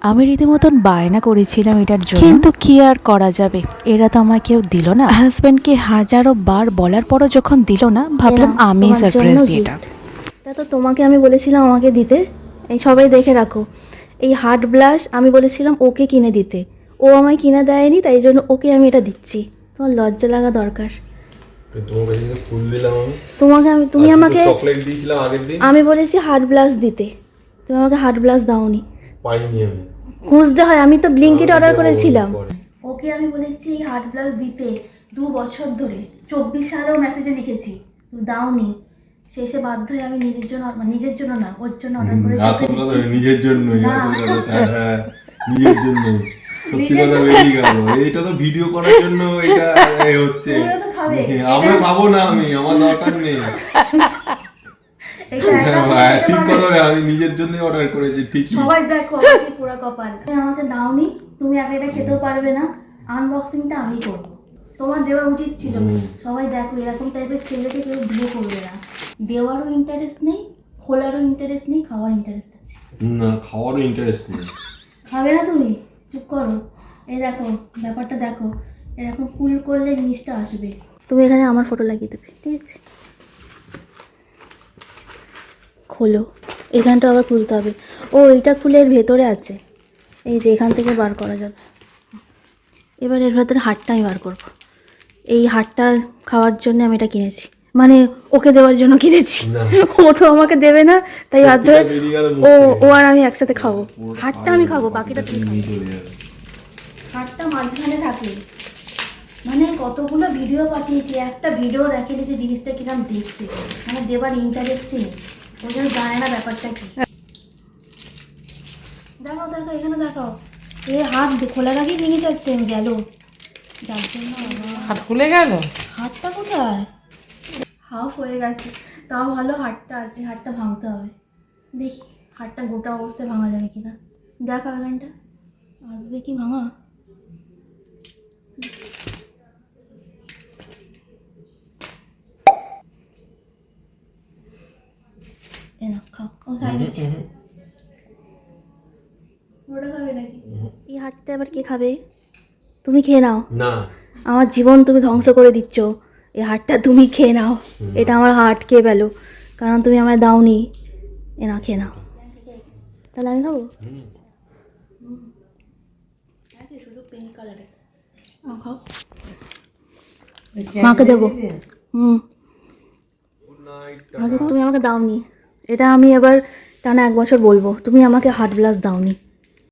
আমি রীতিমতন বায়না করেছিলাম এটার জন্য, কিন্তু কি আর করা যাবে, এরা তো আমায় কেউ দিল না। হাজব্যান্ডকে হাজারো বার বলার পরও যখন দিল না, ভাবলাম আমি সারপ্রাইজ দিই এটা। এটা তো তোমাকে আমি বলেছিলাম আমাকে দিতে, এই সবাই দেখে রাখো। এই হার্ট ব্লাশ আমি বলেছিলাম ওকে কিনে দিতে, ও আমায় কিনে দেয়নি, তাই জন্য ওকে আমি এটা দিচ্ছি। তোমার লজ্জা লাগা দরকার। তুমি আমাকে চকলেট দিয়েছিলাম আগের দিন, আমি বলেছি হার্ট ব্লাশ দিতে, তুমি আমাকে হার্ট ব্লাশ দাওনি। পাইনি আমি। খুঁজতে হয়, আমি তো ব্লিঙ্কিট অর্ডার করেছিলাম। ওকে আমি বলেছি হার্ট ব্লাশ দিতে 2 বছর ধরে, 24 সালেও মেসেজে লিখেছি, তুমি দাওনি। শেষে বাধ্য হয়ে আমি নিজের জন্য না, ওর জন্য অর্ডার করে নিজের জন্যই, নিজের জন্য। সত্যি কথা বেরিয়ে গেল, এইটা তো ভিডিও করার জন্য এটা হচ্ছে। আমরা খাবো না, আমার দরকার নেই। ঠিক কথা, আমি নিজের জন্য অর্ডার করেছি। ঠিক, সবাই দেখো আমাকে পুরো কপাল, আমাকে দাওনি, তুমি আগে এটা খেতেও পারবে না, আনবক্সিংটা আমি করব, তোমার দেওয়া উচিত ছিল। সবাই দেখো এরকম টাইপের ছেলেকে কেউ বিয়ে করবে না, দেওয়ারও ইন্টারেস্ট নেই, খোলারও ইন্টারেস্ট নেই, খাওয়ার ইন্টারেস্ট আছে না, খাওয়ারও ইন্টারেস্ট নেই। খাবে না তুমি, চুপ করো। এই দেখো ব্যাপারটা দেখো, এরকম কুল করলে জিনিসটা আসবে। তুমি এখানে আমার ফটো লাগিয়ে দেবে, ঠিক আছে? খোলো, এখানটা আবার খুলতে হবে। ও এইটা খুলে এর ভেতরে আছে, এই যে এখান থেকে বার করা যাবে। এবার এর ভেতরে হাড়টা আমি বার করবো। এই হাড়টা খাওয়ার জন্য আমি এটা কিনেছি, মানে ওকে দেওয়ার জন্য কিনেছি। ও তো আমাকে দেবে না, তাই বাধ্য হয়ে ও আর আমি একসাথে খাবো। হাড়টা আমি খাবো, বাকিটা তুমি খাবে। হাড়টা মাঝখানে থাকে, মানে কতগুলো ভিডিও পাঠিয়েছি, একটা ভিডিও দেখেনি যে জিনিসটা কিরম দেখতে, মানে দেবার ইন্টারেস্টই নেই, ওই জন্য জানে না ব্যাপারটা কি। দেখো দেখো এখানে দেখো, এ হাত খোলা রাখি ভেঙে যাচ্ছে, গেল যার জন্য। হাত খুলে গেল, হাতটা কোথায়? হাফ হয়ে গেছে, তাও ভালো হাতটা আছে, হাতটা ভাঙতে হবে। দেখি হাতটা গোটা অবস্থায় ভাঙা যাবে কিনা, দেখো এখানটা আসবে কি ভাঙা। এ না খাও, ও খাই দিচ্ছে। ওটা খাবে নাকি? এই হাতটা আবার কে খাবে? তুমি খেয়ে নাও না, আমার জীবন তুমি ধ্বংস করে দিচ্ছ, এই হাটটা তুমি খেয়ে নাও। এটা আমার হাট খেয়ে পেলো, কারণ তুমি আমায় দাওনি। এ না, খেয়ে নাও। তাহলে আমি খাবো? শুধু পিঙ্ক কালারের খাও, মাকে দেবো। তুমি আমাকে দাওনি, এটা আমি এবার টানা 1 বছর বলবো তুমি আমাকে হার্ট ব্লাস দাওনি।